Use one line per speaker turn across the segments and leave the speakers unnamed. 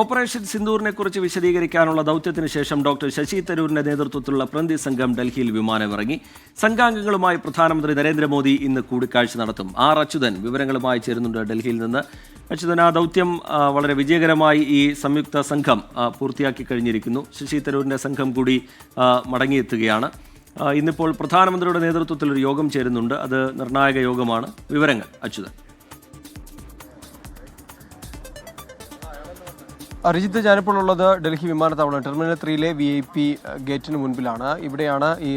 Operation സിന്ദൂറിനെക്കുറിച്ച് വിശദീകരിക്കാനുള്ള ദൗത്യത്തിന് ശേഷം doctor Sasi തരൂരിന്റെ നേതൃത്വത്തിലുള്ള പ്രതിനിധി സംഘം ഡൽഹിയിൽ വിമാനമിറങ്ങി. സംഘാംഗങ്ങളുമായി പ്രധാനമന്ത്രി നരേന്ദ്രമോദി ഇന്ന് കൂടിക്കാഴ്ച നടത്തും. ആർ അച്യുതൻ വിവരങ്ങളുമായി ചേരുന്നുണ്ട് ഡൽഹിയിൽ നിന്ന്. അച്യുതൻ, ആ ദൗത്യം വളരെ വിജയകരമായി ഈ സംയുക്ത സംഘം പൂർത്തിയാക്കി കഴിഞ്ഞിരിക്കുന്നു. ശശി തരൂരിന്റെ സംഘം കൂടി മടങ്ങിയെത്തുകയാണ്. ഇന്നിപ്പോൾ പ്രധാനമന്ത്രിയുടെ നേതൃത്വത്തിൽ ഒരു യോഗം ചേരുന്നുണ്ട്. അത് നിർണായക യോഗമാണ്. വിവരങ്ങൾ അച്യുതൻ.
അരിജിത്ത്, ഞാനിപ്പോൾ ഉള്ളത് ഡൽഹി വിമാനത്താവളം ടെർമിനൽ 3-ലെ VIP ഗേറ്റിന് മുൻപിലാണ്. ഇവിടെയാണ് ഈ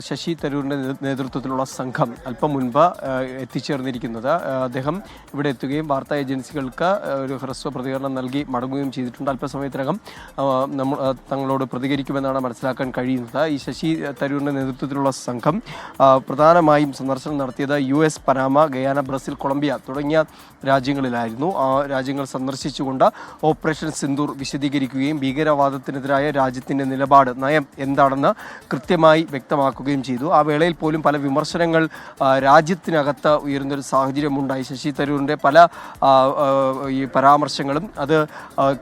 ശശി തരൂരിൻ്റെ നേതൃത്വത്തിലുള്ള സംഘം അല്പം മുൻപ് എത്തിച്ചേർന്നിരിക്കുന്നത്. അദ്ദേഹം ഇവിടെ എത്തുകയും വാർത്താ ഏജൻസികൾക്ക് ഒരു ഹ്രസ്വ പ്രതികരണം നൽകി മടങ്ങുകയും ചെയ്തിട്ടുണ്ട്. അല്പസമയത്തിനകം തങ്ങളോട് പ്രതികരിക്കുമെന്നാണ് മനസ്സിലാക്കാൻ കഴിയുന്നത്. ഈ ശശി തരൂരിൻ്റെ നേതൃത്വത്തിലുള്ള സംഘം പ്രധാനമായും സന്ദർശനം നടത്തിയത് US, Panama, Guyana, Brazil, Colombia തുടങ്ങിയ രാജ്യങ്ങളിലായിരുന്നു. ആ രാജ്യങ്ങൾ സന്ദർശിച്ചുകൊണ്ട് ഓപ്പറേഷൻ സിന്ദൂർ വിശദീകരിക്കുകയും ഭീകരവാദത്തിനെതിരായ രാജ്യത്തിൻ്റെ നിലപാട്, നയം എന്താണെന്ന് കൃത്യമായി വ്യക്തമാക്കുകയും ചെയ്തു. ആ വേളയിൽ പോലും പല വിമർശനങ്ങൾ രാജ്യത്തിനകത്ത് ഉയരുന്നൊരു സാഹചര്യമുണ്ടായി. ശശി തരൂരിൻ്റെ പല ഈ പരാമർശങ്ങളും അത്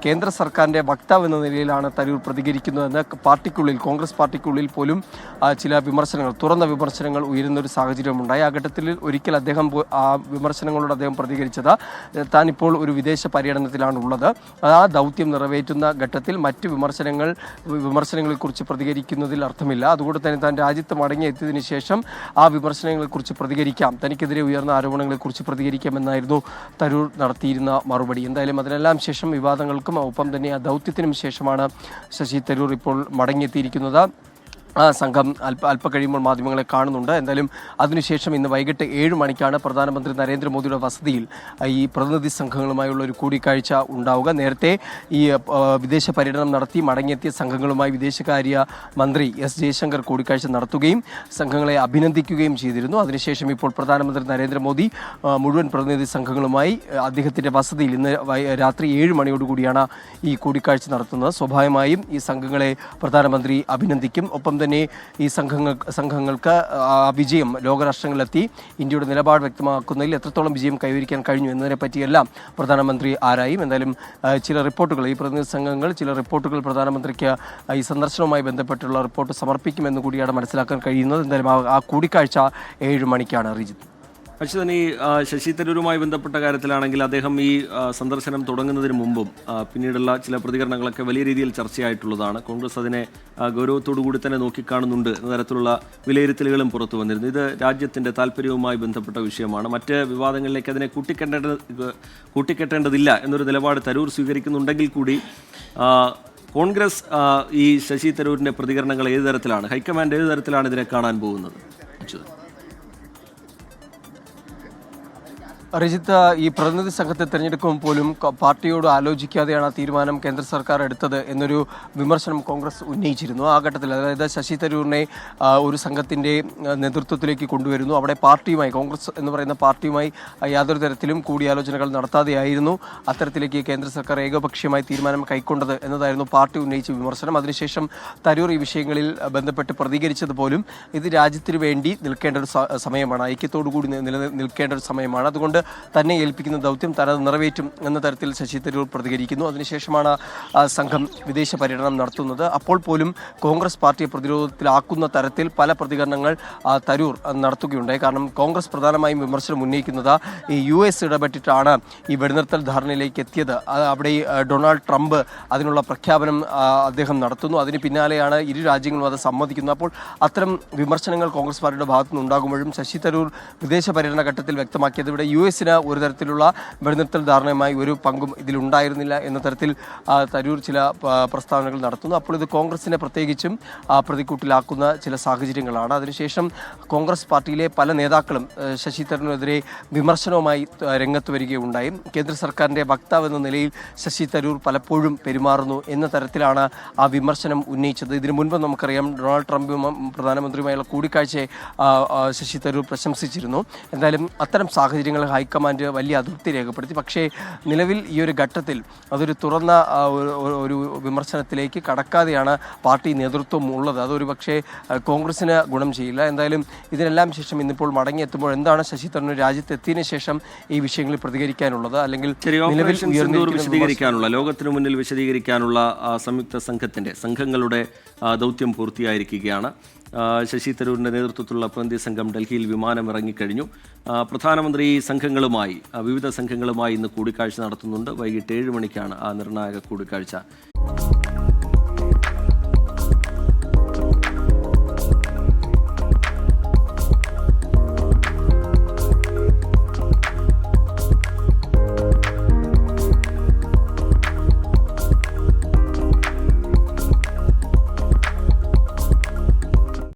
കേന്ദ്ര സർക്കാരിൻ്റെ വക്താവ് എന്ന നിലയിലാണ് തരൂർ പ്രതികരിക്കുന്നതെന്ന് പാർട്ടിക്കുള്ളിൽ, കോൺഗ്രസ് പാർട്ടിക്കുള്ളിൽ പോലും ചില വിമർശനങ്ങൾ, തുറന്ന വിമർശനങ്ങൾ ഉയരുന്നൊരു സാഹചര്യമുണ്ടായി. ആ ഘട്ടത്തിൽ ഒരിക്കൽ ആ വിമർശനങ്ങളോട് അദ്ദേഹം പ്രതികരിച്ചത് താൻ ഇപ്പോൾ ഒരു വിദേശ പര്യടനത്തിലാണ് ഉള്ളത്, ആ ദൗത്യം നിറവേറ്റുന്ന ഘട്ടത്തിൽ മറ്റ് വിമർശനങ്ങളെക്കുറിച്ച് പ്രതികരിക്കുന്നതിൽ അർത്ഥമില്ല, അതുകൊണ്ട് തന്നെ താൻ രാജ്യത്ത് മടങ്ങിയെത്തിയതിനു ശേഷം ആ വിമർശനങ്ങളെക്കുറിച്ച് പ്രതികരിക്കാം, തനിക്കെതിരെ ഉയർന്ന ആരോപണങ്ങളെക്കുറിച്ച് പ്രതികരിക്കാമെന്നായിരുന്നു തരൂർ നടത്തിയിരുന്ന മറുപടി. എന്തായാലും അതിനെല്ലാം ശേഷം വിവാദങ്ങൾക്കും ഒപ്പം തന്നെ ആ ദൗത്യത്തിനും ശേഷമാണ് ശശി തരൂർ ഇപ്പോൾ മടങ്ങിയെത്തിയിരിക്കുന്നത്. ആ സംഘം അല്പ കഴിയുമ്പോൾ മാധ്യമങ്ങളെ കാണുന്നുണ്ട്. എന്തായാലും അതിനുശേഷം ഇന്ന് വൈകിട്ട് 7 മണിക്കാണ് പ്രധാനമന്ത്രി നരേന്ദ്രമോദിയുടെ വസതിയിൽ ഈ പ്രതിനിധി സംഘങ്ങളുമായുള്ള ഒരു കൂടിക്കാഴ്ച ഉണ്ടാവുക. നേരത്തെ ഈ വിദേശ പര്യടനം നടത്തി മടങ്ങിയെത്തിയ സംഘങ്ങളുമായി വിദേശകാര്യ മന്ത്രി S. ജയശങ്കർ കൂടിക്കാഴ്ച നടത്തുകയും സംഘങ്ങളെ അഭിനന്ദിക്കുകയും ചെയ്തിരുന്നു. അതിനുശേഷം ഇപ്പോൾ പ്രധാനമന്ത്രി നരേന്ദ്രമോദി മുഴുവൻ പ്രതിനിധി സംഘങ്ങളുമായി അദ്ദേഹത്തിൻ്റെ വസതിയിൽ ഇന്ന് രാത്രി 7 മണിയോടുകൂടിയാണ് ഈ കൂടിക്കാഴ്ച നടത്തുന്നത്. സ്വാഭാവികമായും ഈ സംഘങ്ങളെ പ്രധാനമന്ത്രി അഭിനന്ദിക്കും. ഒപ്പം തന്നെ ഈ സംഘങ്ങൾക്ക് വിജയം ലോകരാഷ്ട്രങ്ങളിലെത്തി ഇന്ത്യയുടെ നിലപാട് വ്യക്തമാക്കുന്നതിൽ എത്രത്തോളം വിജയം കൈവരിക്കാൻ കഴിഞ്ഞു എന്നതിനെ പറ്റിയെല്ലാം പ്രധാനമന്ത്രി ആരായും. എന്തായാലും ചില റിപ്പോർട്ടുകൾ, ഈ പ്രതിനിധി സംഘങ്ങൾ ചില റിപ്പോർട്ടുകൾ പ്രധാനമന്ത്രിക്ക് ഈ സന്ദർശനവുമായി ബന്ധപ്പെട്ടുള്ള റിപ്പോർട്ട് സമർപ്പിക്കുമെന്ന് കൂടിയാണ് മനസ്സിലാക്കാൻ കഴിയുന്നത്. എന്തായാലും ആ കൂടിക്കാഴ്ച 7 മണിക്കാണ്. റിജിത്ത്.
അച്യുതൻ, ഈ ശശി തരൂരുമായി ബന്ധപ്പെട്ട കാര്യത്തിലാണെങ്കിൽ അദ്ദേഹം ഈ സന്ദർശനം തുടങ്ങുന്നതിന് മുമ്പും പിന്നീടുള്ള ചില പ്രതികരണങ്ങളൊക്കെ വലിയ രീതിയിൽ ചർച്ചയായിട്ടുള്ളതാണ്. കോൺഗ്രസ് അതിനെ ഗൗരവത്തോടു കൂടി തന്നെ നോക്കിക്കാണുന്നുണ്ട് എന്ന തരത്തിലുള്ള വിലയിരുത്തലുകളും പുറത്തു വന്നിരുന്നു. ഇത് രാജ്യത്തിൻ്റെ താല്പര്യവുമായി ബന്ധപ്പെട്ട വിഷയമാണ്. മറ്റ് വിവാദങ്ങളിലേക്ക് അതിനെ കൂട്ടിക്കെട്ടേണ്ടതില്ല എന്നൊരു നിലപാട് തരൂർ സ്വീകരിക്കുന്നുണ്ടെങ്കിൽ കൂടി കോൺഗ്രസ് ഈ ശശി തരൂരിൻ്റെ പ്രതികരണങ്ങൾ ഏത് തരത്തിലാണ്, ഹൈക്കമാൻഡ് ഏത് തരത്തിലാണ് ഇതിനെ കാണാൻ പോകുന്നത്? അച്യുതൻ.
റിജിത്ത്, ഈ പ്രതിനിധി സംഘത്തെ തിരഞ്ഞെടുക്കുമ്പോൾ പോലും പാർട്ടിയോട് ആലോചിക്കാതെയാണ് തീരുമാനം കേന്ദ്ര സർക്കാർ എടുത്തത് എന്നൊരു വിമർശനം കോൺഗ്രസ് ഉന്നയിച്ചിരുന്നു. ആ ഘട്ടത്തിൽ, അതായത് ശശി തരൂരിനെ ഒരു സംഘത്തിൻ്റെ നേതൃത്വത്തിലേക്ക് കൊണ്ടുവരുന്നു. അവിടെ പാർട്ടിയുമായി, കോൺഗ്രസ് എന്ന് പറയുന്ന പാർട്ടിയുമായി യാതൊരു തരത്തിലും കൂടിയാലോചനകൾ നടത്താതെയായിരുന്നു അത്തരത്തിലേക്ക് കേന്ദ്ര സർക്കാർ ഏകപക്ഷീയമായി തീരുമാനം കൈക്കൊണ്ടത് എന്നതായിരുന്നു പാർട്ടി ഉന്നയിച്ച വിമർശനം. അതിനുശേഷം തരൂർ ഈ വിഷയങ്ങളിൽ ബന്ധപ്പെട്ട് പ്രതികരിച്ചതുപോലും ഇത് രാജ്യത്തിന് വേണ്ടി നിൽക്കേണ്ട ഒരു സമയമാണ്, ഐക്യത്തോടു കൂടി നിൽക്കേണ്ട ഒരു സമയമാണ്, അതുകൊണ്ട് തന്നെ ഏൽപ്പിക്കുന്ന ദൗത്യം തനത് നിറവേറ്റും എന്ന തരത്തിൽ ശശി തരൂർ പ്രതികരിക്കുന്നു. അതിനുശേഷമാണ് സംഘം വിദേശ പര്യടനം നടത്തുന്നത്. അപ്പോൾ പോലും കോൺഗ്രസ് പാർട്ടിയെ പ്രതിരോധത്തിലാക്കുന്ന തരത്തിൽ പല പ്രതികരണങ്ങൾ തരൂർ നടത്തുകയുണ്ടായി. കാരണം കോൺഗ്രസ് പ്രധാനമായും വിമർശനം ഉന്നയിക്കുന്നത് ഈ US ഇടപെട്ടിട്ടാണ് ഈ വെടിനിർത്തൽ ധാരണയിലേക്ക് എത്തിയത്. അവിടെ ഡൊണാൾഡ് ട്രംപ് അതിനുള്ള പ്രഖ്യാപനം അദ്ദേഹം നടത്തുന്നു. അതിന് പിന്നാലെയാണ് ഇരു രാജ്യങ്ങളും അത് സമ്മതിക്കുന്നത്. അപ്പോൾ അത്തരം വിമർശനങ്ങൾ കോൺഗ്രസ് പാർട്ടിയുടെ ഭാഗത്തുനിന്ന് ഉണ്ടാകുമ്പോഴും ശശി തരൂർ വിദേശ പര്യടന ഘട്ടത്തിൽ വ്യക്തമാക്കിയത് ഇവിടെ US ഒരു തരത്തിലുള്ള വെടിനിർത്തൽ ധാരണയുമായി ഒരു പങ്കും ഇതിലുണ്ടായിരുന്നില്ല എന്ന തരത്തിൽ തരൂർ ചില പ്രസ്താവനകൾ നടത്തുന്നു. അപ്പോൾ ഇത് കോൺഗ്രസിനെ പ്രത്യേകിച്ചും പ്രതിക്കൂട്ടിലാക്കുന്ന ചില സാഹചര്യങ്ങളാണ്. അതിനുശേഷം കോൺഗ്രസ് പാർട്ടിയിലെ പല നേതാക്കളും ശശി തരൂരിനെതിരെ വിമർശനവുമായി രംഗത്ത് വരികയുണ്ടായി. കേന്ദ്ര സർക്കാരിൻ്റെ വക്താവ് എന്ന നിലയിൽ ശശി തരൂർ പലപ്പോഴും പെരുമാറുന്നു എന്ന തരത്തിലാണ് ആ വിമർശനം ഉന്നയിച്ചത്. ഇതിനു മുൻപ് നമുക്കറിയാം ഡൊണാൾഡ് ട്രംപും പ്രധാനമന്ത്രിയുമായുള്ള കൂടിക്കാഴ്ചയെ ശശി തരൂർ പ്രശംസിച്ചിരുന്നു. എന്തായാലും അത്തരം സാഹചര്യങ്ങൾ ഹൈക്കമാൻഡ് വലിയ അതൃപ്തി രേഖപ്പെടുത്തി. പക്ഷേ നിലവിൽ ഈ ഒരു ഘട്ടത്തിൽ അതൊരു തുറന്ന ഒരു വിമർശനത്തിലേക്ക് കടക്കാതെയാണ് പാർട്ടി നേതൃത്വം ഉള്ളത്. അതൊരു പക്ഷേ കോൺഗ്രസിന് ഗുണം ചെയ്യില്ല. എന്തായാലും ഇതിനെല്ലാം ശേഷം ഇന്നിപ്പോൾ മടങ്ങിയെത്തുമ്പോൾ എന്താണ് ശശി തരൂർ രാജ്യത്തെത്തിയതിനു ശേഷം ഈ വിഷയങ്ങളിൽ പ്രതികരിക്കാനുള്ളത്, അല്ലെങ്കിൽ നിലവിൽ
വിശദീകരിക്കാനുള്ള ലോകത്തിനു മുന്നിൽ വിശദീകരിക്കാനുള്ള സംയുക്ത സംഘങ്ങളുടെ ദൗത്യം പൂർത്തിയായിരിക്കുകയാണ്. ശശി തരൂരിന്റെ നേതൃത്വത്തിലുള്ള പ്രതിനിധി സംഘം ഡൽഹിയിൽ വിമാനം ഇറങ്ങിക്കഴിഞ്ഞു. പ്രധാനമന്ത്രി വിവിധ സംഘങ്ങളുമായി ഇന്ന് കൂടിക്കാഴ്ച നടത്തുന്നുണ്ട്. വൈകിട്ട് 7 മണിക്കാണ് ആ നിർണായക കൂടിക്കാഴ്ച.